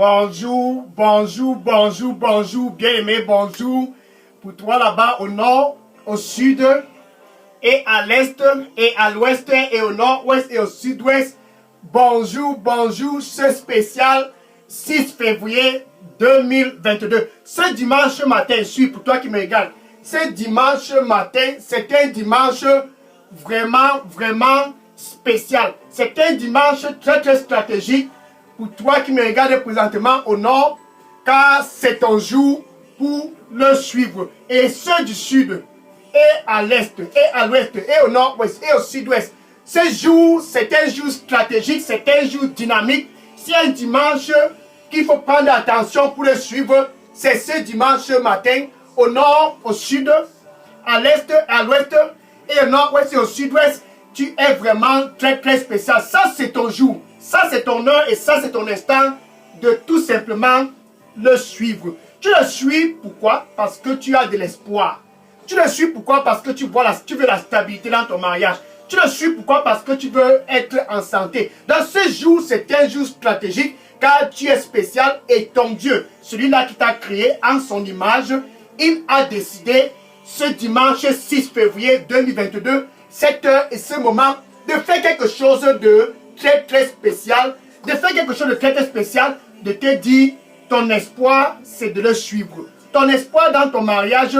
Bonjour, bonjour, bonjour, bonjour, bien-aimé, bonjour. Pour toi là-bas au nord, au sud, et à l'est, et à l'ouest, et au nord-ouest, et au sud-ouest. Bonjour, bonjour, ce spécial 6 février 2022. Ce dimanche matin, je suis pour toi qui me regarde. Ce dimanche matin, c'est un dimanche vraiment spécial. C'est un dimanche très stratégique pour toi qui me regarde présentement au nord, car c'est ton jour pour le suivre. Et ceux du sud, et à l'est, et à l'ouest, et au nord-ouest, et au sud-ouest. Ce jour, c'est un jour stratégique, c'est un jour dynamique. C'est un dimanche qu'il faut prendre attention pour le suivre. C'est ce dimanche matin, au nord, au sud, à l'est, à l'ouest, et au nord-ouest et au sud-ouest. Tu es vraiment très spécial. Ça, c'est ton jour. Ça, c'est ton heure et ça, c'est ton instant de tout simplement le suivre. Tu le suis, pourquoi? Parce que tu as de l'espoir. Tu le suis, pourquoi? Parce que tu veux la stabilité dans ton mariage. Tu le suis, pourquoi? Parce que tu veux être en santé. Dans ce jour, c'est un jour stratégique, car tu es spécial et ton Dieu, celui-là qui t'a créé en son image, il a décidé ce dimanche 6 février 2022, cette heure et ce moment, de faire quelque chose de très spécial, de faire quelque chose de très spécial, de te dire, ton espoir, c'est de le suivre. Ton espoir dans ton mariage,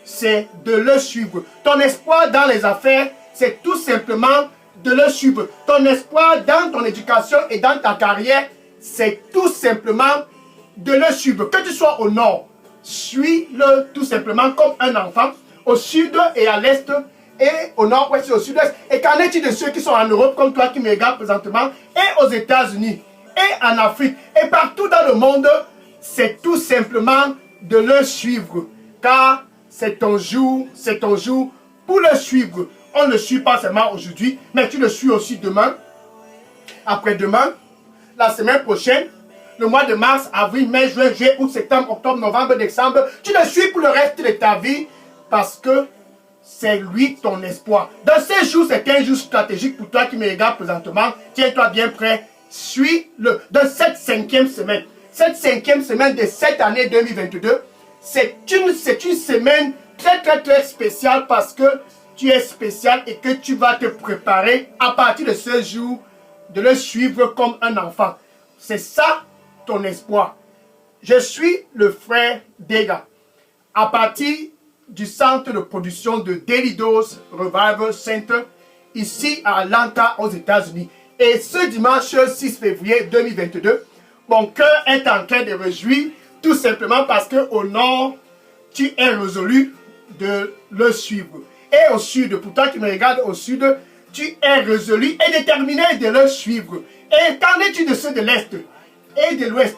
c'est de le suivre. Ton espoir dans les affaires, c'est tout simplement de le suivre. Ton espoir dans ton éducation et dans ta carrière, c'est tout simplement de le suivre. Que tu sois au nord, suis-le tout simplement comme un enfant. Au sud et à l'est, et au nord-ouest et au sud-ouest. Et qu'en est-il de ceux qui sont en Europe, comme toi qui me regardes présentement, et aux États-Unis, et en Afrique, et partout dans le monde, c'est tout simplement de le suivre. Car c'est ton jour pour le suivre. On ne le suit pas seulement aujourd'hui, mais tu le suis aussi demain, après-demain, la semaine prochaine, le mois de mars, avril, mai, juin, juillet, août, septembre, octobre, novembre, décembre. Tu le suis pour le reste de ta vie parce que c'est lui ton espoir. Dans ces jours, c'est un jour stratégique pour toi qui me regarde présentement. Tiens-toi bien prêt. Suis-le. Dans cette cinquième semaine de cette année 2022, c'est une semaine très spéciale parce que tu es spécial et que tu vas te préparer à partir de ce jour de le suivre comme un enfant. C'est ça ton espoir. Je suis le frère Dega. À partir du centre de production de Daily Dose Revival Center, ici à Atlanta, aux États-Unis. Et ce dimanche 6 février 2022, mon cœur est en train de réjouir, tout simplement parce qu'au nord, tu es résolu de le suivre. Et au sud, pour toi qui me regardes au sud, tu es résolu et déterminé de le suivre. Et qu'en es-tu de ceux de l'Est et de l'Ouest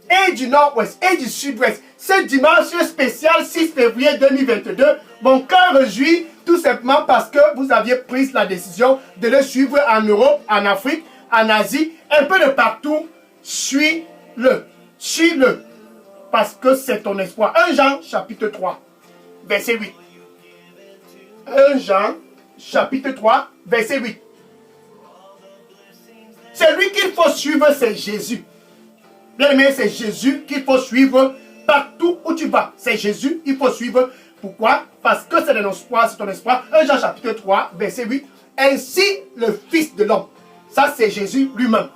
et du Nord-Ouest et du Sud-Ouest? Ce dimanche spécial 6 février 2022, mon cœur réjouit tout simplement parce que vous aviez pris la décision de le suivre en Europe, en Afrique, en Asie, un peu de partout. Suis-le, parce que c'est ton espoir. 1 Jean chapitre 3, verset 8. 1 Jean chapitre 3, verset 8. Celui qu'il faut suivre, c'est Jésus. Bien aimé, c'est Jésus qu'il faut suivre partout où tu vas. C'est Jésus qu'il faut suivre. Pourquoi? Parce que c'est ton espoir, c'est ton espoir. 1 Jean chapitre 3, verset 8. Ainsi le Fils de l'homme. Ça, c'est Jésus lui-même.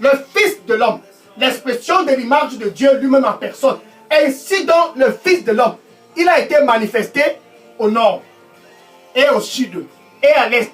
Le Fils de l'homme. L'expression de l'image de Dieu lui-même en personne. Ainsi donc le Fils de l'homme. Il a été manifesté au nord, et au sud, et à l'est,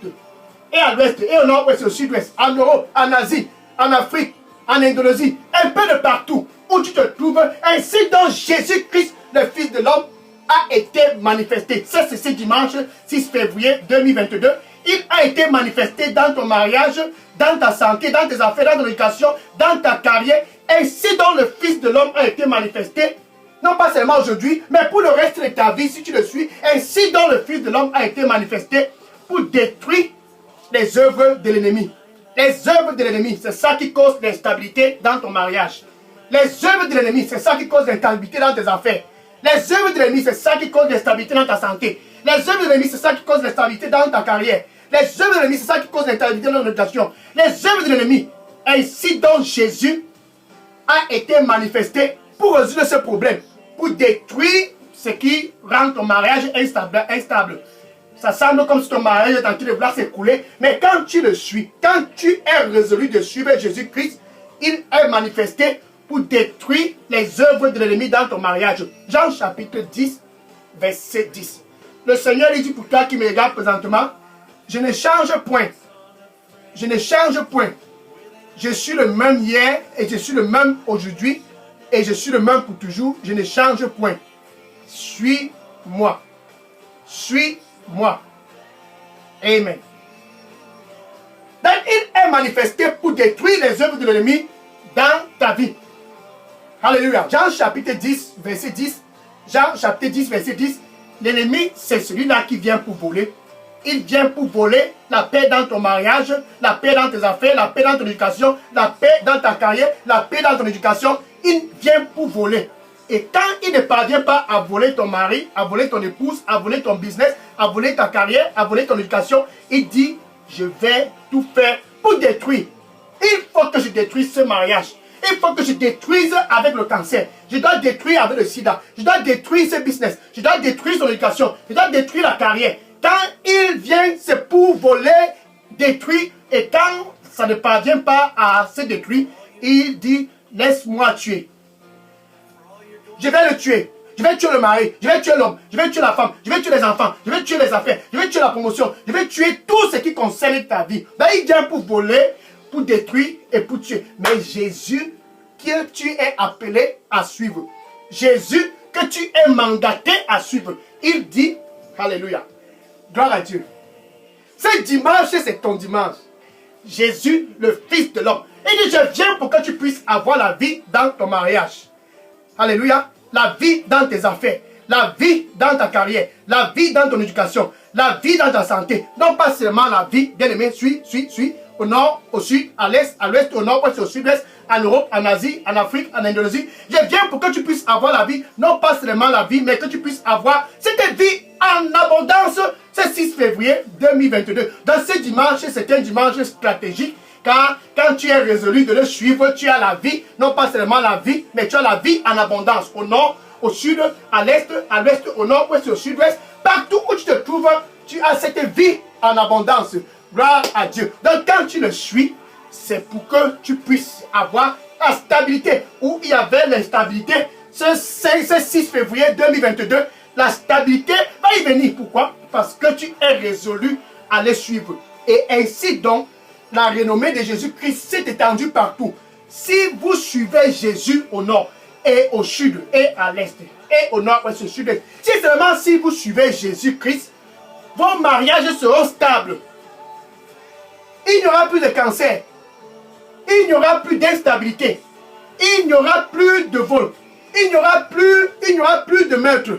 et à l'ouest, et au nord-ouest, et au sud-ouest, en Europe, en Asie, en Afrique, en Indonésie, un peu de partout où tu te trouves. Ainsi donc Jésus-Christ, le Fils de l'homme, a été manifesté. Ça, c'est ce dimanche 6 février 2022. Il a été manifesté dans ton mariage, dans ta santé, dans tes affaires, dans ton éducation, dans ta carrière. Ainsi donc le Fils de l'homme a été manifesté. Non pas seulement aujourd'hui, mais pour le reste de ta vie, si tu le suis. Ainsi donc le Fils de l'homme a été manifesté pour détruire les œuvres de l'ennemi. Les œuvres de l'ennemi, c'est ça qui cause l'instabilité dans ton mariage. Les œuvres de l'ennemi, c'est ça qui cause l'instabilité dans tes affaires. Les œuvres de l'ennemi, c'est ça qui cause l'instabilité dans ta santé. Les œuvres de l'ennemi, c'est ça qui cause l'instabilité dans ta carrière. Les œuvres de l'ennemi, c'est ça qui cause l'instabilité dans ton éducation. Les œuvres de l'ennemi, ainsi donc Jésus a été manifesté pour résoudre ce problème, pour détruire ce qui rend ton mariage instable. Ça semble comme si ton mariage est en train de vouloir s'écouler, mais quand tu le suis, quand tu es résolu de suivre Jésus-Christ, il est manifesté pour détruire les œuvres de l'ennemi dans ton mariage. Jean chapitre 10, verset 10. Le Seigneur lui dit pour toi qui me regarde présentement, je ne change point. Je ne change point. Je suis le même hier et je suis le même aujourd'hui et je suis le même pour toujours. Je ne change point. Suis-moi. Suis-moi. Amen. Donc, il est manifesté pour détruire les œuvres de l'ennemi dans ta vie. Alléluia. Jean chapitre 10, verset 10. Jean chapitre 10, verset 10. L'ennemi, c'est celui-là qui vient pour voler. Il vient pour voler la paix dans ton mariage, la paix dans tes affaires, la paix dans ton éducation, la paix dans ta carrière, la paix dans ton éducation. Il vient pour voler. Et quand il ne parvient pas à voler ton mari, à voler ton épouse, à voler ton business, à voler ta carrière, à voler ton éducation, il dit, je vais tout faire pour détruire. Il faut que je détruise ce mariage. Il faut que je détruise avec le cancer. Je dois détruire avec le sida. Je dois détruire ce business. Je dois détruire son éducation. Je dois détruire la carrière. Quand il vient, c'est pour voler, détruire. Et quand ça ne parvient pas à se détruire, il dit, laisse-moi tuer. Je vais le tuer. Je vais tuer le mari. Je vais tuer l'homme. Je vais tuer la femme. Je vais tuer les enfants. Je vais tuer les affaires. Je vais tuer la promotion. Je vais tuer tout ce qui concerne ta vie. Ben, il vient pour voler, pour détruire et pour tuer. Mais Jésus, que tu es appelé à suivre. Jésus, que tu es mandaté à suivre. Il dit, alléluia. Gloire à Dieu. Ce dimanche, c'est ton dimanche. Jésus, le Fils de l'homme. Il dit, je viens pour que tu puisses avoir la vie dans ton mariage. Alléluia. La vie dans tes affaires. La vie dans ta carrière. La vie dans ton éducation. La vie dans ta santé. Non pas seulement la vie, bien aimé, suis. Au nord, au sud, à l'est, au nord, au sud-ouest, en Europe, en Asie, en Afrique, en Indonésie. Je viens pour que tu puisses avoir la vie, non pas seulement la vie, mais que tu puisses avoir cette vie en abondance. C'est 6 février 2022. Dans ce dimanche, c'est un dimanche stratégique, car quand tu es résolu de le suivre, tu as la vie, non pas seulement la vie, mais tu as la vie en abondance. Au nord, au sud, à l'est, au nord, au sud-ouest. Partout où tu te trouves, tu as cette vie en abondance. Gloire à Dieu. Donc quand tu le suis, c'est pour que tu puisses avoir la stabilité. Où il y avait l'instabilité, ce 6 février 2022, la stabilité va y venir. Pourquoi? Parce que tu es résolu à les suivre. Et ainsi donc, la renommée de Jésus-Christ s'est étendue partout. Si vous suivez Jésus au nord et au sud et à l'est et au nord et au sud-est, si seulement si vous suivez Jésus-Christ, vos mariages seront stables. Il n'y aura plus de cancer. Il n'y aura plus d'instabilité. Il n'y aura plus de vol. Il n'y aura plus de meurtre.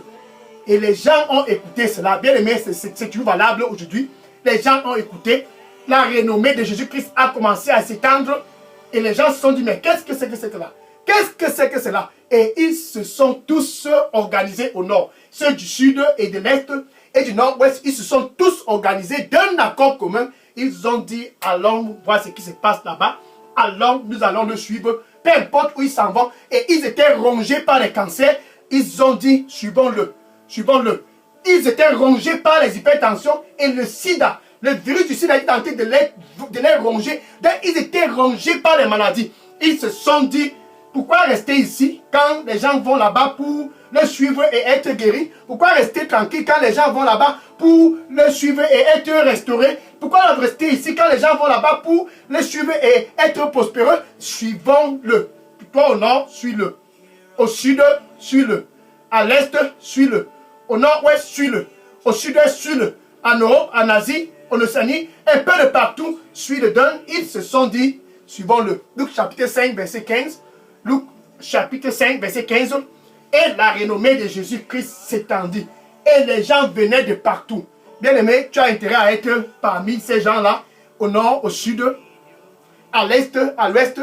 Et les gens ont écouté cela. Bien aimé, c'est toujours valable aujourd'hui. Les gens ont écouté. La renommée de Jésus-Christ a commencé à s'étendre. Et les gens se sont dit, mais qu'est-ce que c'est que cela? Qu'est-ce que c'est que cela? Et ils se sont tous organisés au nord. Ceux du sud et de l'est et du nord-ouest, ils se sont tous organisés d'un accord commun. Ils ont dit, allons voir ce qui se passe là-bas. Allons, nous allons le suivre. Peu importe où ils s'en vont. Et ils étaient rongés par les cancers. Ils ont dit, suivons-le. Suivons-le. Ils étaient rongés par les hypertensions et le sida. Le virus du sida est tenté de les ronger. Donc, ils étaient rongés par les maladies. Ils se sont dit, pourquoi rester ici quand les gens vont là-bas pour le suivre et être guéris? Pourquoi rester tranquille quand les gens vont là-bas pour le suivre et être restaurés? Pourquoi rester ici quand les gens vont là-bas pour le suivre et être prospéreux? Suivons-le. Toi au nord, suis-le. Au sud, suis-le. À l'est, suis-le. Au nord-ouest, suis-le. Au sud-est, suis-le. En Europe, en Asie, en Océanie, un peu de partout, suis-le. Donc, ils se sont dit, suivons-le. Luc chapitre 5, verset 15. Luc chapitre 5, verset 15. Et la renommée de Jésus-Christ s'étendit. Et les gens venaient de partout. Bien-aimé, tu as intérêt à être parmi ces gens-là, au nord, au sud, à l'est, à l'ouest,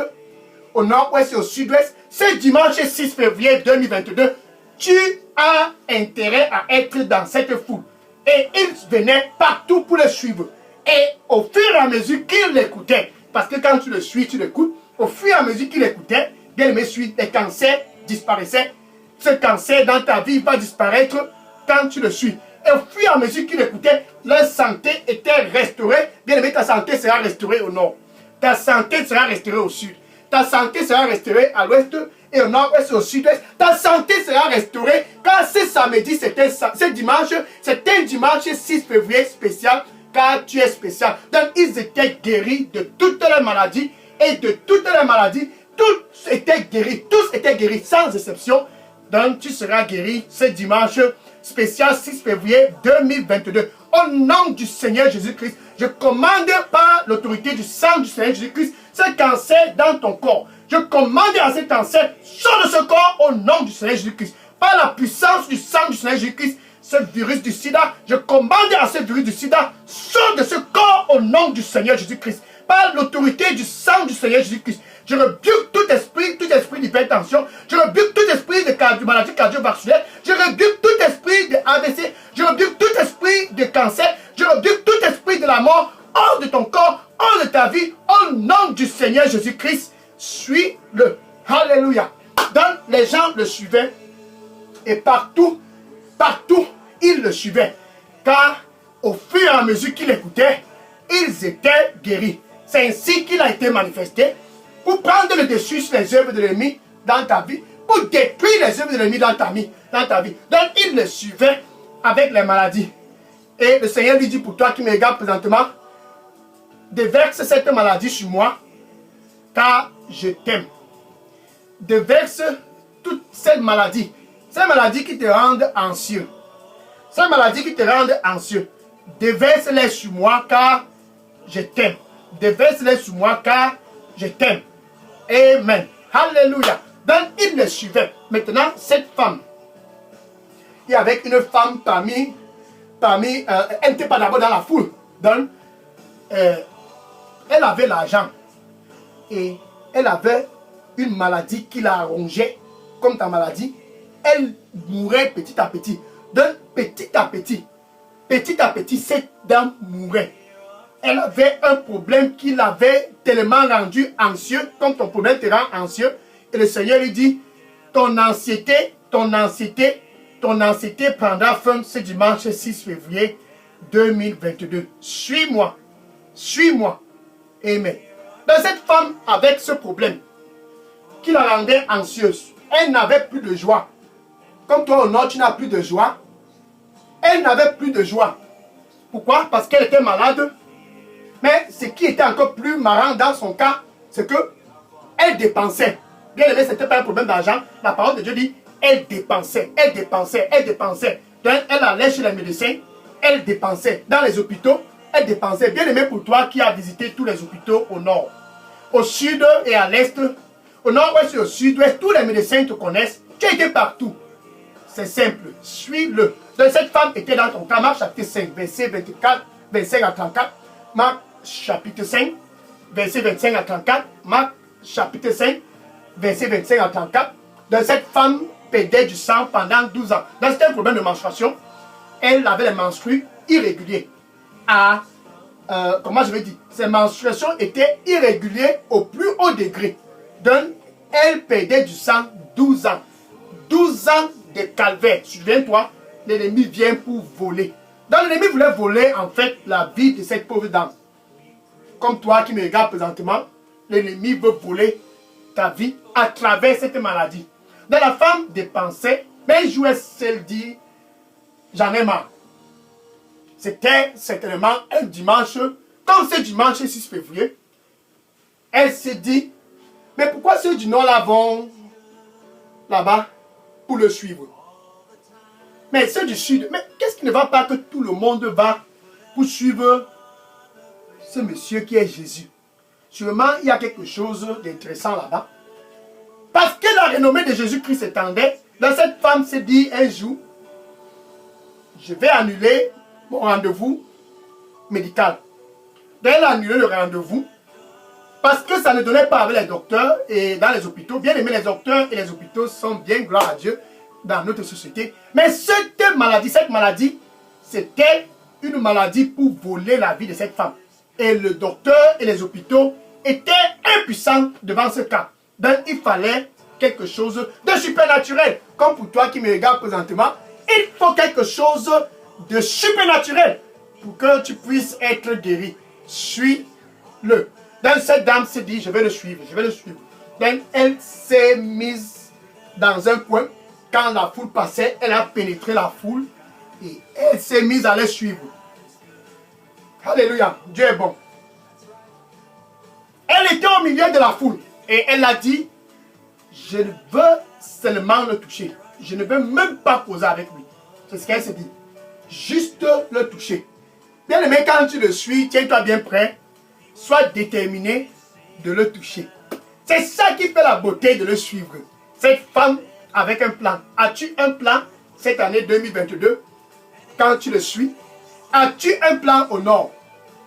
au nord-ouest et au sud-ouest. Ce dimanche 6 février 2022, tu as intérêt à être dans cette foule. Et ils venaient partout pour le suivre. Et au fur et à mesure qu'ils l'écoutaient, parce que quand tu le suis, tu l'écoutes, au fur et à mesure qu'ils l'écoutaient, bien aimé, suit, les cancers disparaissaient. Ce cancer dans ta vie va disparaître quand tu le suis. Et au fur et à mesure qu'il écoutait, leur santé était restaurée. Bien aimé, ta santé sera restaurée au nord. Ta santé sera restaurée au sud. Ta santé sera restaurée à l'ouest et au nord-ouest et au sud-ouest. Ta santé sera restaurée car ce samedi, ce dimanche, c'était un dimanche 6 février spécial car tu es spécial. Donc ils étaient guéris de toutes les maladies et de toutes les maladies, tous étaient guéris sans exception. Donc tu seras guéri ce dimanche spécial 6 février 2022. Au nom du Seigneur Jésus-Christ, je commande par l'autorité du sang du Seigneur Jésus-Christ ce cancer dans ton corps. Je commande à ce cancer, sors de ce corps au nom du Seigneur Jésus-Christ. Par la puissance du sang du Seigneur Jésus-Christ, ce virus du sida, je commande à ce virus du sida, sors de ce corps au nom du Seigneur Jésus-Christ. Par l'autorité du sang du Seigneur Jésus-Christ, je rebuke tout esprit d'hypertension, je rebuke tout esprit de maladie cardiovasculaire, je rebuke tout esprit de AVC, je rebuke tout esprit de cancer, je rebuke tout esprit de la mort, hors de ton corps, hors de ta vie, au nom du Seigneur Jésus-Christ. Suis-le. Alléluia. Donc les gens le suivaient et partout, ils le suivaient. Car au fur et à mesure qu'ils écoutaient, ils étaient guéris. C'est ainsi qu'il a été manifesté pour prendre le dessus sur les œuvres de l'ennemi dans ta vie, pour détruire les œuvres de l'ennemi dans ta vie. Donc ils le suivaient avec les maladies. Et le Seigneur lui dit, pour toi qui me regardes présentement, déverse cette maladie sur moi, car je t'aime. Déverse toute cette maladie. Ces maladies qui te rendent anxieux. Ces maladies qui te rendent anxieux. Déverse-les sur moi, car je t'aime. Déverse-les sur moi, car je t'aime. Amen. Alléluia. Donc, il le suivait. Maintenant, cette femme. Il y avait une femme parmi elle n'était pas d'abord dans la foule. Donc, elle avait l'argent. Et elle avait une maladie qui la rongeait, comme ta maladie. Elle mourait petit à petit. Donc, petit à petit, cette dame mourait. Elle avait un problème qui l'avait tellement rendu anxieux, comme ton problème te rend anxieux. Et le Seigneur lui dit, ton anxiété prendra fin ce dimanche 6 février 2022. Suis-moi. Amen. Donc cette femme avec ce problème qui la rendait anxieuse, elle n'avait plus de joie. Comme toi au nord, tu n'as plus de joie. Elle n'avait plus de joie. Pourquoi? Parce qu'elle était malade. Mais ce qui était encore plus marrant dans son cas, c'est que elle dépensait. Bien aimé, ce n'était pas un problème d'argent. La parole de Dieu dit, elle dépensait. Donc elle allait chez les médecins, elle dépensait. Dans les hôpitaux, elle dépensait. Bien aimé pour toi qui as visité tous les hôpitaux au nord, au sud et à l'est, au nord-ouest et au sud-ouest, tous les médecins te connaissent. Tu as été partout. C'est simple, suis-le. Donc cette femme était dans ton cas, Marc chapitre 5, verset 24, 25 à 34. Marc chapitre 5, verset 25 à 34. Marc chapitre 5, verset 25 à 34. Donc cette femme perdait du sang pendant 12 ans. Donc c'était un problème de menstruation. Elle avait les menstrues irréguliers. Comment je vais dire? Ses menstruations étaient irrégulières au plus haut degré. Donc elle perdait du sang 12 ans. 12 ans de calvaire. Souviens-toi, l'ennemi vient pour voler. Donc l'ennemi voulait voler en fait la vie de cette pauvre dame. Comme toi qui me regardes présentement, l'ennemi veut voler ta vie à travers cette maladie. Donc la femme dépensait, mais un jour elle dit, j'en ai marre. C'était certainement un dimanche, comme ce dimanche 6 février. Elle s'est dit, mais pourquoi ceux du nord là vont là-bas pour le suivre? Mais ceux du sud, mais qu'est-ce qui ne va pas que tout le monde va pour suivre ce monsieur qui est Jésus? Sûrement, il y a quelque chose d'intéressant là-bas. Parce que la renommée de Jésus-Christ s'étendait, donc cette femme s'est dit un jour, je vais annuler mon rendez-vous médical. Donc elle a annulé le rendez-vous parce que ça ne donnait pas avec les docteurs et dans les hôpitaux. Bien aimé, les docteurs et les hôpitaux sont bien, gloire à Dieu, dans notre société. Mais cette maladie, c'était une maladie pour voler la vie de cette femme. Et le docteur et les hôpitaux étaient impuissants devant ce cas. Donc il fallait quelque chose de supernaturel. Comme pour toi qui me regardes présentement, il faut quelque chose de supernaturel pour que tu puisses être guéri. Suis-le. Donc cette dame s'est dit, je vais le suivre, je vais le suivre. Donc elle s'est mise dans un coin. Quand la foule passait, elle a pénétré la foule et elle s'est mise à les suivre. Alléluia, Dieu est bon. Elle était au milieu de la foule et elle a dit, je veux seulement le toucher. Je ne veux même pas causer avec lui. C'est ce qu'elle s'est dit. Juste le toucher. Bien aimé, quand tu le suis, tiens-toi bien prêt. Sois déterminé de le toucher. C'est ça qui fait la beauté de le suivre. Cette femme avec un plan. As-tu un plan cette année 2022 quand tu le suis? As-tu un plan au nord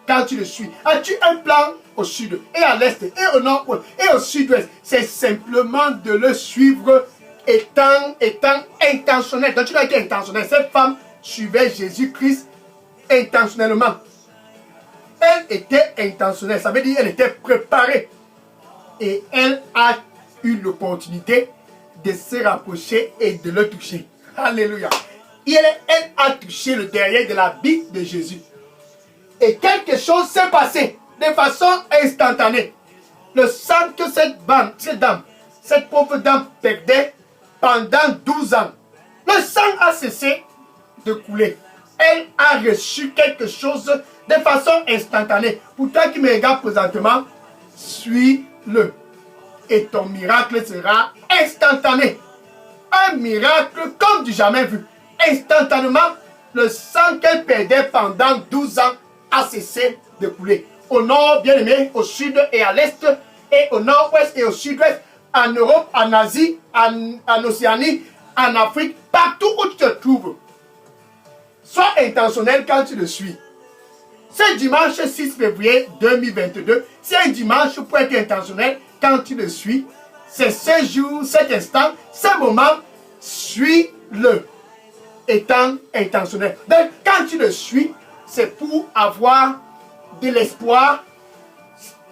quand tu le suis? As-tu un plan au sud et à l'est et au nord et au sud-ouest? C'est simplement de le suivre étant intentionnel. Donc tu dois être intentionnel. Cette femme suivait Jésus-Christ intentionnellement. Elle était intentionnelle. Ça veut dire qu'elle était préparée. Et elle a eu l'opportunité de se rapprocher et de le toucher. Alléluia. Elle a touché le derrière de la bite de Jésus. Et quelque chose s'est passé de façon instantanée. Le sang que cette pauvre dame perdait pendant 12 ans, le sang a cessé de couler. Elle a reçu quelque chose de façon instantanée. Pour toi qui me regarde présentement, suis-le. Et ton miracle sera instantané. Un miracle comme du jamais vu. Instantanément, le sang qu'elle perdait pendant 12 ans a cessé de couler. Au nord, bien aimé, au sud et à l'est, et au nord-ouest et au sud-ouest, en Europe, en Asie, en Océanie, en Afrique, partout où tu te trouves. Sois intentionnel quand tu le suis. Ce dimanche 6 février 2022, c'est un dimanche pour être intentionnel quand tu le suis. C'est ce jour, cet instant, ce moment, suis-le. Étant intentionnel. Donc, quand tu le suis, c'est pour avoir de l'espoir.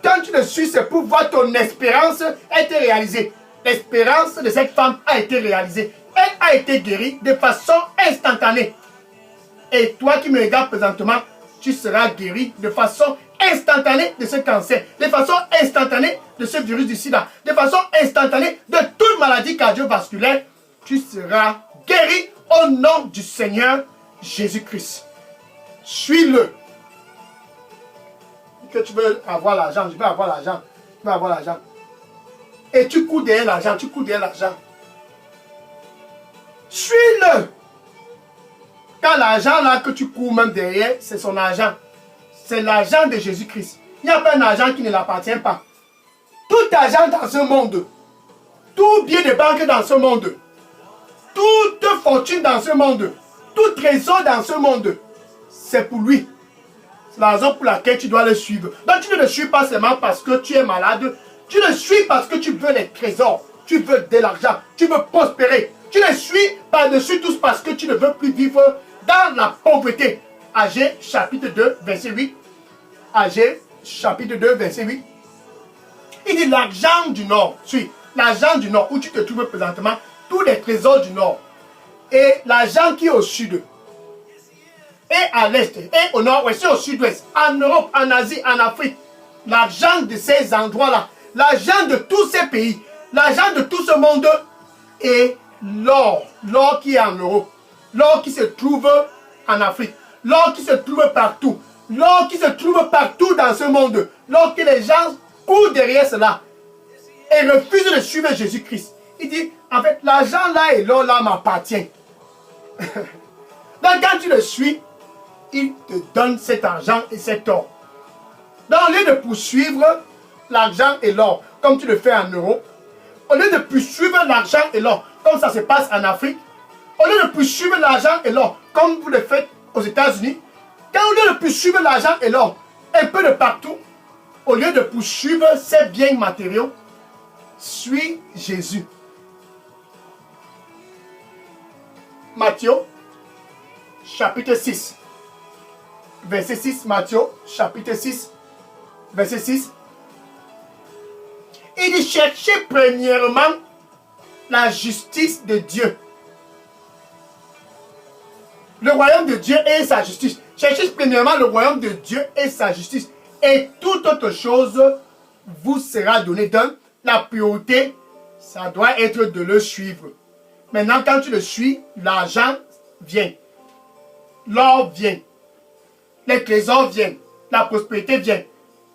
Quand tu le suis, c'est pour voir ton espérance être réalisée. L'espérance de cette femme a été réalisée. Elle a été guérie de façon instantanée. Et toi qui me regardes présentement, tu seras guéri de façon instantanée de ce cancer, de façon instantanée de ce virus du sida, de façon instantanée de toute maladie cardiovasculaire. Tu seras guéri au nom du Seigneur Jésus-Christ. Suis-le. Que tu veux avoir l'argent, je veux avoir l'argent, je veux avoir l'argent. Et tu cours derrière l'argent, tu cours derrière l'argent. Suis-le. Quand l'argent là que tu cours même derrière, c'est son argent. C'est l'argent de Jésus-Christ. Il n'y a pas un argent qui ne l'appartient pas. Tout argent dans ce monde, tout bien de banque dans ce monde, toute fortune dans ce monde, tout trésor dans ce monde, c'est pour lui. C'est la raison pour laquelle tu dois le suivre. Donc tu ne le suis pas seulement parce que tu es malade. Tu le suis parce que tu veux les trésors. Tu veux de l'argent. Tu veux prospérer. Tu le suis par-dessus tous parce que tu ne veux plus vivre dans la pauvreté. Agé chapitre 2, verset 8. Agé chapitre 2, verset 8. Il dit l'argent du nord. Suis. L'argent du nord où tu te trouves présentement. Tous les trésors du nord. Et l'argent qui est au sud. Et à l'est, et au nord-ouest, et au sud-ouest, en Europe, en Asie, en Afrique, l'argent de ces endroits-là, l'argent de tous ces pays, l'argent de tout ce monde, et l'or, l'or qui est en Europe, l'or qui se trouve en Afrique, l'or qui se trouve partout, l'or qui se trouve partout dans ce monde, l'or que les gens courent derrière cela, et refusent de suivre Jésus-Christ. Il dit, en fait, l'argent là et l'or là m'appartient. Donc quand tu le suis, il te donne cet argent et cet or. Donc, au lieu de poursuivre l'argent et l'or, comme tu le fais en Europe, au lieu de poursuivre l'argent et l'or, comme ça se passe en Afrique, au lieu de poursuivre l'argent et l'or, comme vous le faites aux États-Unis, quand au lieu de poursuivre l'argent et l'or, un peu de partout, au lieu de poursuivre ces biens matériaux, suis Jésus. Matthieu, chapitre 6. Verset 6, Matthieu, chapitre 6, verset 6. Il Il dit chercher premièrement la justice de Dieu. Le royaume de Dieu et sa justice. Cherchez premièrement le royaume de Dieu et sa justice. Et toute autre chose vous sera donnée. Donc, la priorité, ça doit être de le suivre. Maintenant, quand tu le suis, l'argent vient. L'or vient. Les trésors viennent. La prospérité vient.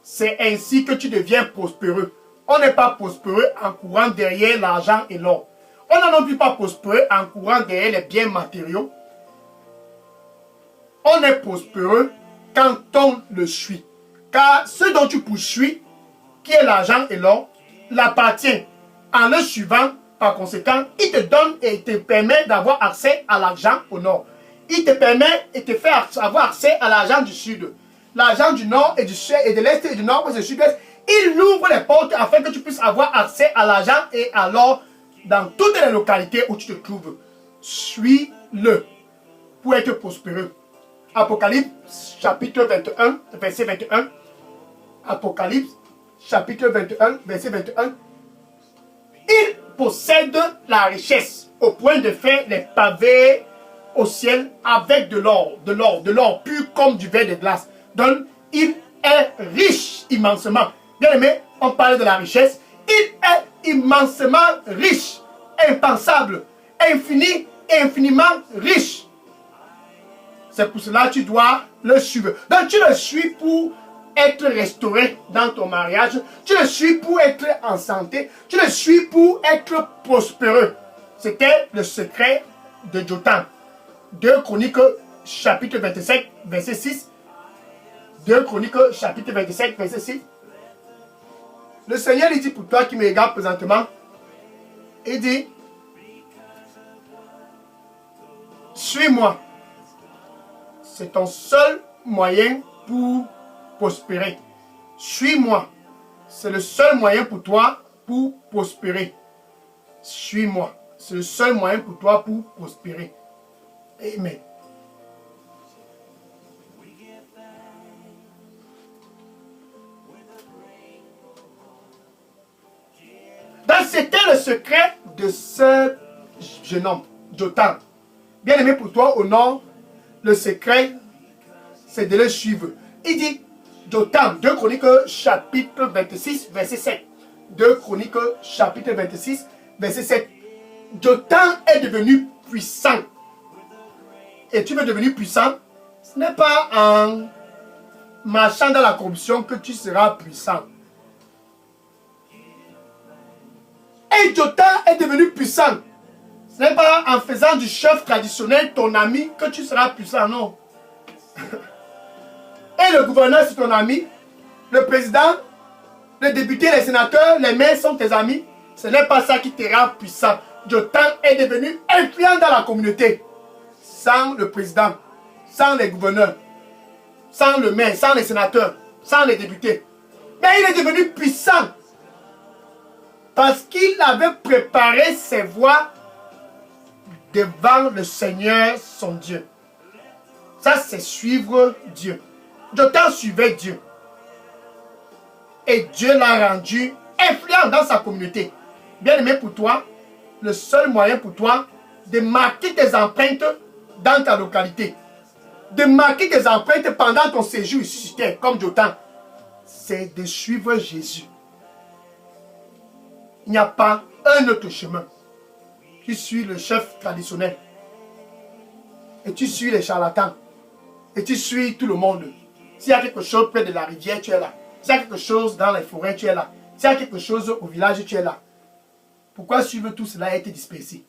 C'est ainsi que tu deviens prospéreux. On n'est pas prospéreux en courant derrière l'argent et l'or. On n'est non plus pas prospéreux en courant derrière les biens matériaux. On est prospéreux quand on le suit. Car ce dont tu poursuis, qui est l'argent et l'or, l'appartient. En le suivant, par conséquent, il te donne et te permet d'avoir accès à l'argent au nord. Il te permet et te fait avoir accès à l'argent du sud. L'argent du nord et du sud et de l'est et du nord et du sud-est. Il ouvre les portes afin que tu puisses avoir accès à l'argent et à l'or dans toutes les localités où tu te trouves. Suis-le pour être prospéreux. Apocalypse chapitre 21, verset 21. Apocalypse chapitre 21, verset 21. Il possède la richesse au point de faire les pavés au ciel avec de l'or pur comme du verre de glace. Donc, il est riche immensement. Bien aimé, on parle de la richesse. Il est immensement riche, impensable, infini et infiniment riche. C'est pour cela que tu dois le suivre. Donc, tu le suis pour être restauré dans ton mariage. Tu le suis pour être en santé. Tu le suis pour être prospéreux. C'était le secret de Jotham. 2 Chroniques chapitre 27 verset 6. 2 Chroniques chapitre 27 verset 6. Le Seigneur il dit pour toi qui me regarde présentement, il dit, suis-moi. C'est ton seul moyen pour prospérer. Suis-moi. C'est le seul moyen pour toi pour prospérer. Suis-moi. C'est le seul moyen pour toi pour prospérer. Amen. Donc c'était le secret de ce jeune homme, Jotham. Bien aimé pour toi au nord, le secret, c'est de le suivre. Il dit, Jotham, 2 Chroniques chapitre 26, verset 7. 2 Chroniques chapitre 26, verset 7. Jotham est devenu puissant. Et tu veux devenir puissant, ce n'est pas en marchant dans la corruption que tu seras puissant. Et Jotham est devenu puissant. Ce n'est pas en faisant du chef traditionnel ton ami que tu seras puissant, non. Et le gouverneur c'est ton ami, le président, le député, les sénateurs, les maires sont tes amis. Ce n'est pas ça qui te rend puissant. Jotham est devenu influent dans la communauté. Sans le président, sans les gouverneurs, sans le maire, sans les sénateurs, sans les députés. Mais il est devenu puissant. Parce qu'il avait préparé ses voies devant le Seigneur son Dieu. Ça, c'est suivre Dieu. Jotham suivait Dieu. Et Dieu l'a rendu influent dans sa communauté. Bien aimé pour toi, le seul moyen pour toi de marquer tes empreintes dans ta localité, de marquer tes empreintes pendant ton séjour ici sur terre, comme Jotham, c'est de suivre Jésus. Il n'y a pas un autre chemin. Tu suis le chef traditionnel. Et tu suis les charlatans. Et tu suis tout le monde. S'il y a quelque chose près de la rivière, tu es là. S'il y a quelque chose dans les forêts, tu es là. S'il y a quelque chose au village, tu es là. Pourquoi suivre tout cela et être dispersé?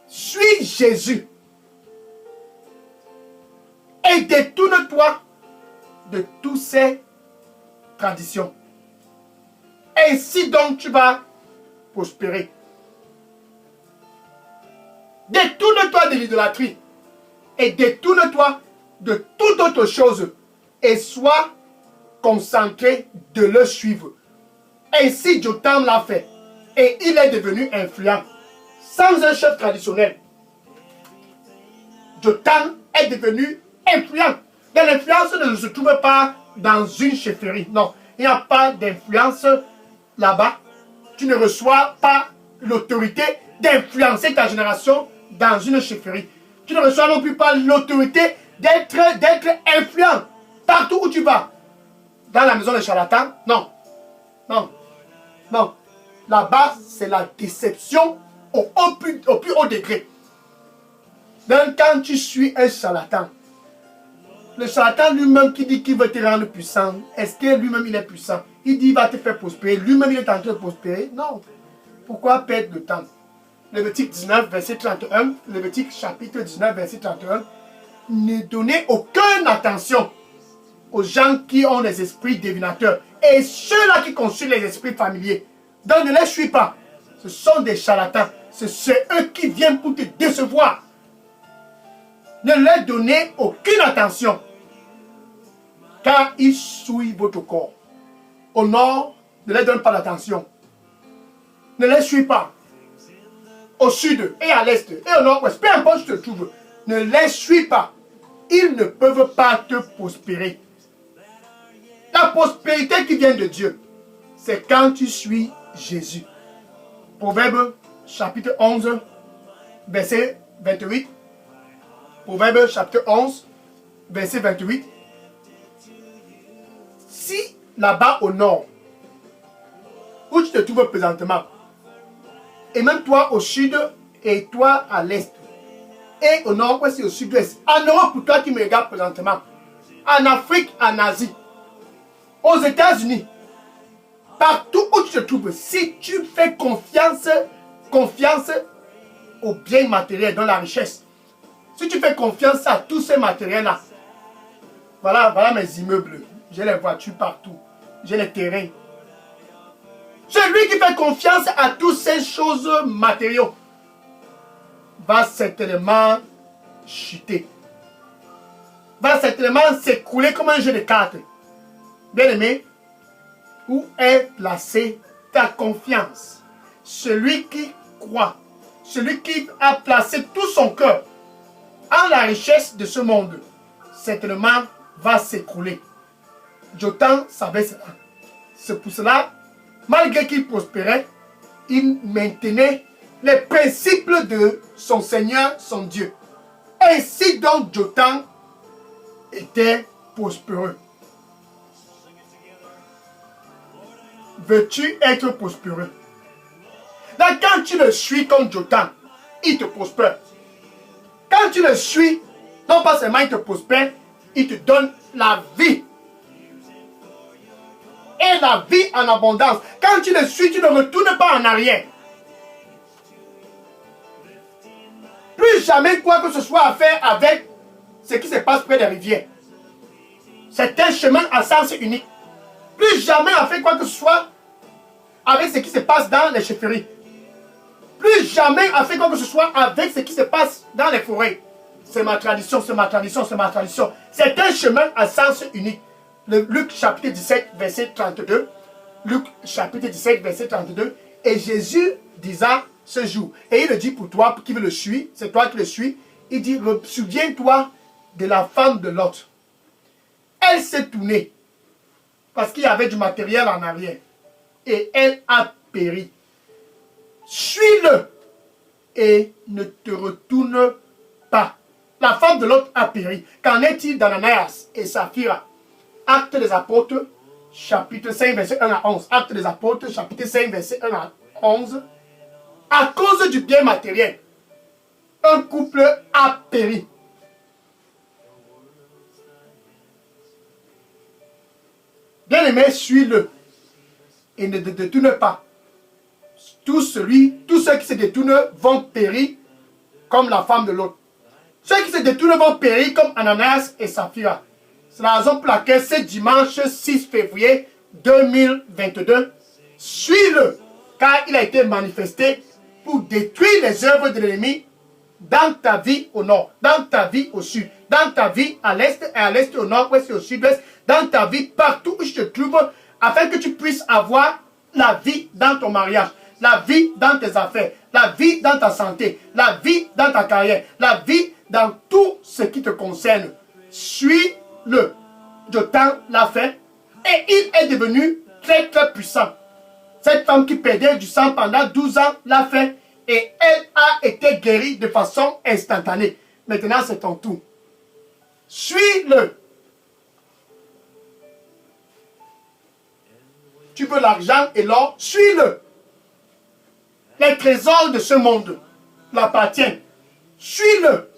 Suis Jésus. Et détourne-toi de toutes ces traditions. Ainsi donc tu vas prospérer. Détourne-toi de l'idolâtrie. Et détourne-toi de toute autre chose. Et sois concentré de le suivre. Ainsi Jotham l'a fait. Et il est devenu influent. Sans un chef traditionnel. Jotham est devenu influent. Mais l'influence ne se trouve pas dans une chefferie. Non, il n'y a pas d'influence là-bas, tu ne reçois pas l'autorité d'influencer ta génération dans une chefferie. Tu ne reçois non plus pas l'autorité d'être influent partout où tu vas. Dans la maison des charlatans, non. Non. Non. Là-bas, c'est la déception au plus haut degré. Donc, quand tu suis un charlatan, le charlatan lui-même qui dit qu'il veut te rendre puissant, est-ce que lui-même il est puissant? Il dit qu'il va te faire prospérer. Lui-même il est en train de prospérer? Non. Pourquoi perdre le temps? Lévitique 19, verset 31, Lévitique chapitre 19, verset 31, ne donnez aucune attention aux gens qui ont des esprits divinateurs et ceux-là qui consultent les esprits familiers. Donc ne les suis pas. Ce sont des charlatans. C'est eux qui viennent pour te décevoir. Ne leur donnez aucune attention, car ils souillent votre corps. Au nord, ne leur donne pas d'attention. Ne les suis pas. Au sud et à l'est et au nord-ouest, peu importe où tu te trouves, ne les suis pas. Ils ne peuvent pas te prospérer. La prospérité qui vient de Dieu, c'est quand tu suis Jésus. Proverbe chapitre 11, verset 28. Proverbe chapitre 11, verset 28. Si là-bas au nord, où tu te trouves présentement, et même toi au sud et toi à l'est, et au nord-ouest et au sud-ouest, en Europe pour toi qui me regardes présentement, en Afrique, en Asie, aux États-Unis, partout où tu te trouves, si tu fais confiance aux biens matériels, dans la richesse, si tu fais confiance à tous ces matériels-là, voilà mes immeubles, j'ai les voitures partout, j'ai les terrains. Celui qui fait confiance à toutes ces choses matériaux va certainement chuter, va certainement s'écrouler comme un jeu de cartes. Bien aimé, où est placée ta confiance? Celui qui croit, celui qui a placé tout son cœur en la richesse de ce monde, certainement va s'écrouler. Jotham savait cela. C'est pour cela, malgré qu'il prospérait, il maintenait les principes de son Seigneur, son Dieu. Ainsi donc Jotham était prospéreux. Veux-tu être prospéreux? Donc quand tu le suis comme Jotham, il te prospère. Quand tu le suis, non pas seulement il te prospère, il te donne la vie. Et la vie en abondance. Quand tu le suis, tu ne retournes pas en arrière. Plus jamais quoi que ce soit à faire avec ce qui se passe près des rivières. C'est un chemin à sens unique. Plus jamais à faire quoi que ce soit avec ce qui se passe dans les chefferies. Plus jamais à faire quoi que ce soit avec ce qui se passe dans les forêts. C'est ma tradition, c'est ma tradition, c'est ma tradition. C'est un chemin à sens unique. Luc chapitre 17, verset 32. Luc chapitre 17, verset 32. Et Jésus disant ce jour, et il le dit pour toi qui le suis, c'est toi qui le suis, il dit, souviens-toi de la femme de Lot. Elle s'est tournée parce qu'il y avait du matériel en arrière. Et elle a péri. Suis-le et ne te retourne pas. La femme de Lot a péri. Qu'en est-il d'Ananias et Saphira? Actes des apôtres, chapitre 5, verset 1 à 11. Actes des apôtres, chapitre 5, verset 1 à 11. À cause du bien matériel, un couple a péri. Bien-aimé, suis-le et ne te détourne pas. Tous ceux qui se détournent vont périr comme la femme de l'autre. Ceux qui se détournent vont périr comme Ananias et Saphira. C'est la raison pour laquelle ce dimanche 6 février 2022, suis-le, car il a été manifesté pour détruire les œuvres de l'ennemi dans ta vie au nord, dans ta vie au sud, dans ta vie à l'est et à l'est, au nord, ouest et au sud-ouest, dans ta vie partout où je te trouve, afin que tu puisses avoir la vie dans ton mariage, la vie dans tes affaires, la vie dans ta santé, la vie dans ta carrière, la vie dans tout ce qui te concerne. Suis-le. Jotham l'a fait et il est devenu très très puissant. Cette femme qui perdait du sang pendant 12 ans l'a fait et elle a été guérie de façon instantanée. Maintenant, c'est ton tour. Suis-le. Tu veux l'argent et l'or, suis-le. Les trésors de ce monde l'appartiennent. Suis-le.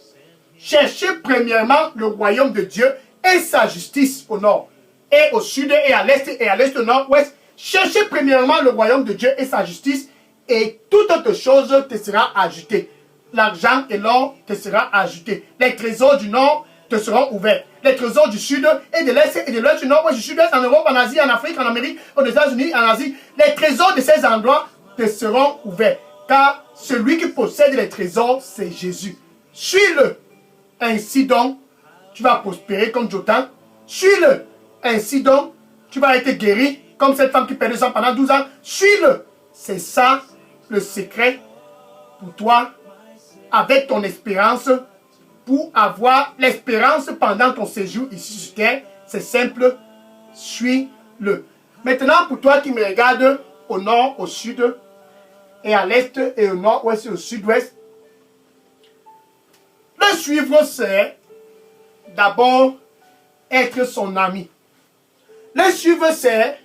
Cherchez premièrement le royaume de Dieu et sa justice au nord, et au sud, et à l'est, au nord-ouest. Cherchez premièrement le royaume de Dieu et sa justice, et toute autre chose te sera ajoutée. L'argent et l'or te sera ajouté. Les trésors du nord te seront ouverts. Les trésors du sud et de l'est et de l'ouest, du nord-ouest, du sud-ouest, en Europe, en Asie, en Afrique, en Amérique, aux États-Unis, en Asie. Les trésors de ces endroits te seront ouverts. Car celui qui possède les trésors, c'est Jésus. Suis-le. Ainsi donc, tu vas prospérer comme Jotham. Suis-le. Ainsi donc, tu vas être guéri comme cette femme qui perdait sang pendant 12 ans. Suis-le. C'est ça le secret pour toi, avec ton espérance, pour avoir l'espérance pendant ton séjour ici sur terre. C'est simple. Suis-le. Maintenant, pour toi qui me regardes au nord, au sud, et à l'est, et au nord-ouest, et au sud-ouest, le suivre, c'est d'abord être son ami. Le suivre, c'est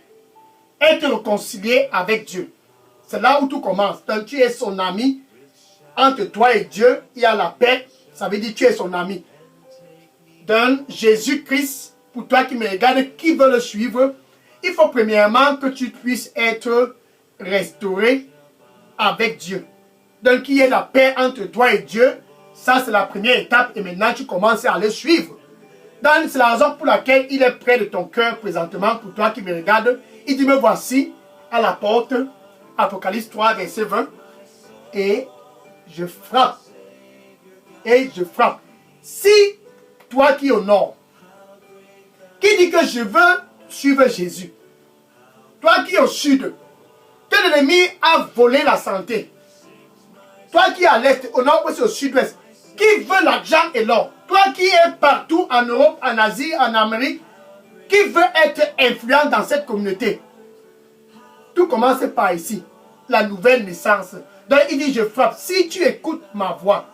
être réconcilié avec Dieu. C'est là où tout commence. Donc, tu es son ami. Entre toi et Dieu, il y a la paix. Ça veut dire que tu es son ami. Donc, Jésus-Christ, pour toi qui me regardes, qui veut le suivre, il faut premièrement que tu puisses être restauré avec Dieu. Donc, il y ait la paix entre toi et Dieu. Ça, c'est la première étape. Et maintenant, tu commences à le suivre. Donc, c'est la raison pour laquelle il est près de ton cœur présentement, pour toi qui me regarde. Il dit, me voici à la porte. Apocalypse 3, verset 20. Et je frappe. Et je frappe. Si toi qui es au nord, qui dit que je veux suivre Jésus, toi qui es au sud, que l'ennemi a volé la santé, toi qui es à l'est, au nord-ouest et au sud-ouest, qui veut l'argent et l'or, toi qui es partout en Europe, en Asie, en Amérique, qui veut être influent dans cette communauté, tout commence par ici, la nouvelle naissance. Donc il dit, je frappe. Si tu écoutes ma voix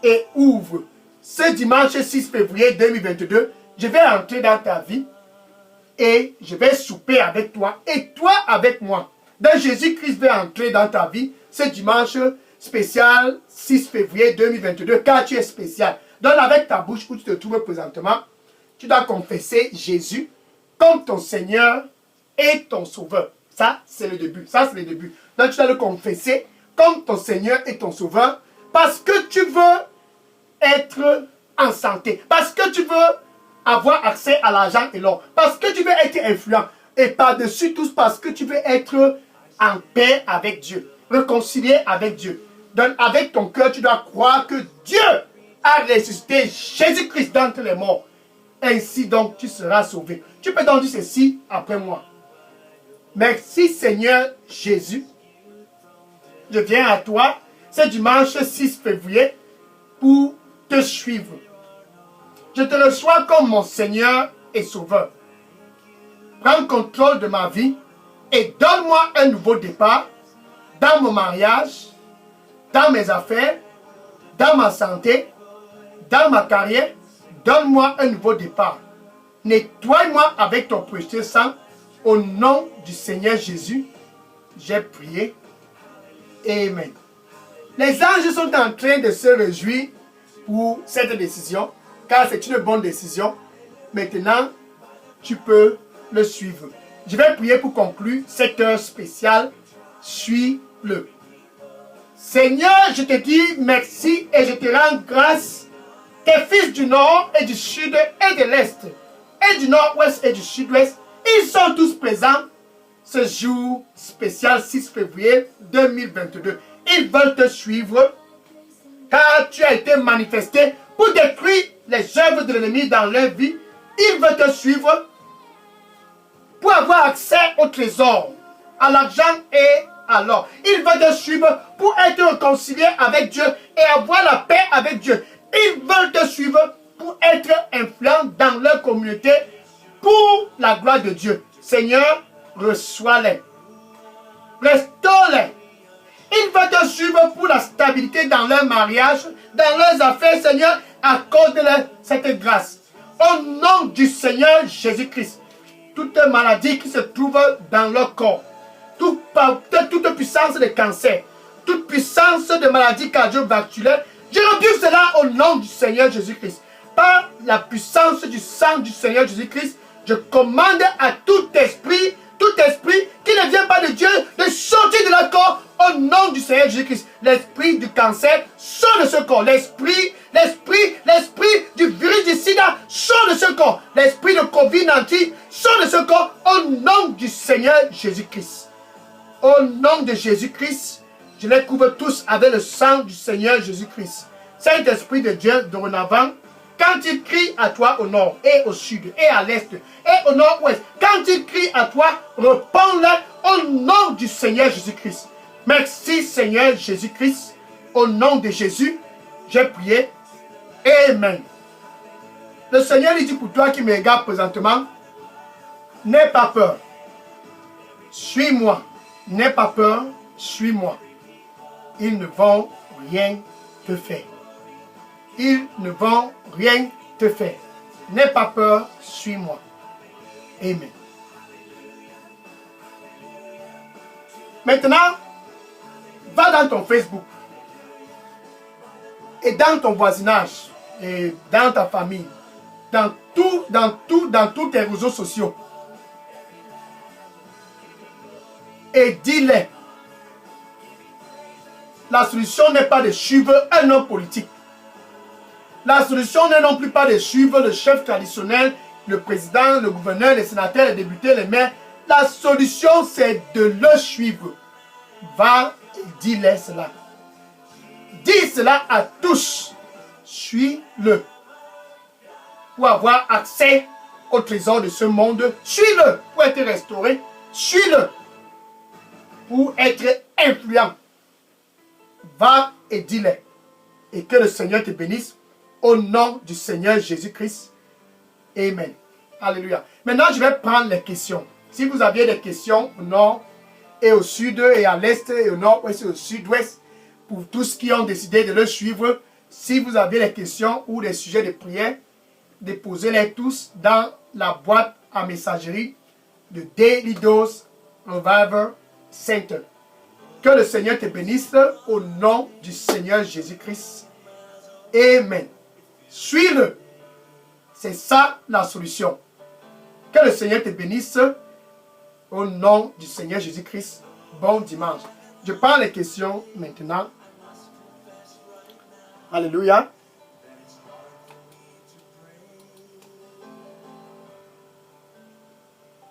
et ouvres, ce dimanche 6 février 2022, je vais entrer dans ta vie et je vais souper avec toi et toi avec moi. Donc Jésus-Christ va entrer dans ta vie ce dimanche spécial 6 février 2022, car tu es spécial. Donc avec ta bouche où tu te trouves présentement, tu dois confesser Jésus comme ton Seigneur et ton Sauveur. Ça, c'est le début. Ça, c'est le début. Donc tu dois le confesser comme ton Seigneur et ton Sauveur, parce que tu veux être en santé, parce que tu veux avoir accès à l'argent et l'or, parce que tu veux être influent, et par-dessus tout, parce que tu veux être en paix avec Dieu, réconcilié avec Dieu. Donc avec ton cœur, tu dois croire que Dieu a ressuscité Jésus-Christ d'entre les morts. Ainsi donc, tu seras sauvé. Tu peux donc dire ceci après moi. Merci Seigneur Jésus. Je viens à toi ce dimanche 6 février pour te suivre. Je te reçois comme mon Seigneur et Sauveur. Prends contrôle de ma vie et donne-moi un nouveau départ dans mon mariage, dans mes affaires, dans ma santé, dans ma carrière. Donne-moi un nouveau départ. Nettoie-moi avec ton précieux sang. Au nom du Seigneur Jésus, j'ai prié. Amen. Les anges sont en train de se réjouir pour cette décision, car c'est une bonne décision. Maintenant, tu peux le suivre. Je vais prier pour conclure cette heure spéciale. Suis-le. Seigneur, je te dis merci et je te rends grâce. Tes fils du nord et du sud et de l'est, et du nord-ouest et du sud-ouest, ils sont tous présents ce jour spécial 6 février 2022. Ils veulent te suivre car tu as été manifesté pour détruire les œuvres de l'ennemi dans leur vie. Ils veulent te suivre pour avoir accès au trésor, à l'argent et à l'or. Ils veulent te suivre pour être réconcilié avec Dieu et avoir la paix avec Dieu. Ils veulent te suivre pour être influents dans leur communauté pour la gloire de Dieu. Seigneur, reçois-les. Restaure-les. Il va te suivre pour la stabilité dans leur mariage, dans leurs affaires, Seigneur. Accorde-leur cette grâce. Au nom du Seigneur Jésus-Christ, toute maladie qui se trouve dans leur corps, toute puissance de cancer, toute puissance de maladie cardiovasculaire, je rebuke cela au nom du Seigneur Jésus-Christ. Par la puissance du sang du Seigneur Jésus-Christ, je commande à tout esprit qui ne vient pas de Dieu, de sortir de leur corps au nom du Seigneur Jésus-Christ. L'esprit du cancer sort de ce corps. L'esprit du virus du sida sort de ce corps. L'esprit de Covid-19 sort de ce corps au nom du Seigneur Jésus-Christ. Au nom de Jésus-Christ, je les couvre tous avec le sang du Seigneur Jésus-Christ. Saint-Esprit de Dieu, dorénavant, quand il crie à toi au nord et au sud et à l'est et au nord-ouest, quand il crie à toi, réponds-le au nom du Seigneur Jésus-Christ. Merci Seigneur Jésus-Christ. Au nom de Jésus, j'ai prié. Amen. Le Seigneur lui dit pour toi qui me regarde présentement, n'aie pas peur. Suis-moi. N'aie pas peur, suis-moi. Ils ne vont rien te faire. Ils ne vont rien te faire. N'aie pas peur, suis-moi. Amen. Maintenant, va dans ton Facebook et dans ton voisinage et dans ta famille, dans tous tes réseaux sociaux et dis-les. La solution n'est pas de suivre un homme politique. La solution n'est non plus pas de suivre le chef traditionnel, le président, le gouverneur, les sénateurs, les députés, les maires. La solution, c'est de le suivre. Va et dis-les cela. Dis cela à tous. Suis-le. Pour avoir accès au trésor de ce monde, suis-le. Pour être restauré, suis-le. Pour être influent. Va et dis-les. Et que le Seigneur te bénisse. Au nom du Seigneur Jésus-Christ. Amen. Alléluia. Maintenant, je vais prendre les questions. Si vous aviez des questions au nord et au sud et à l'est et au nord-ouest et au sud-ouest, pour tous qui ont décidé de le suivre, si vous avez des questions ou des sujets de prière, déposez-les tous dans la boîte à messagerie de Daily Dose Revival Center. Que le Seigneur te bénisse au nom du Seigneur Jésus-Christ. Amen. Suis-le. C'est ça la solution. Que le Seigneur te bénisse au nom du Seigneur Jésus-Christ. Bon dimanche. Je prends les questions maintenant. Alléluia.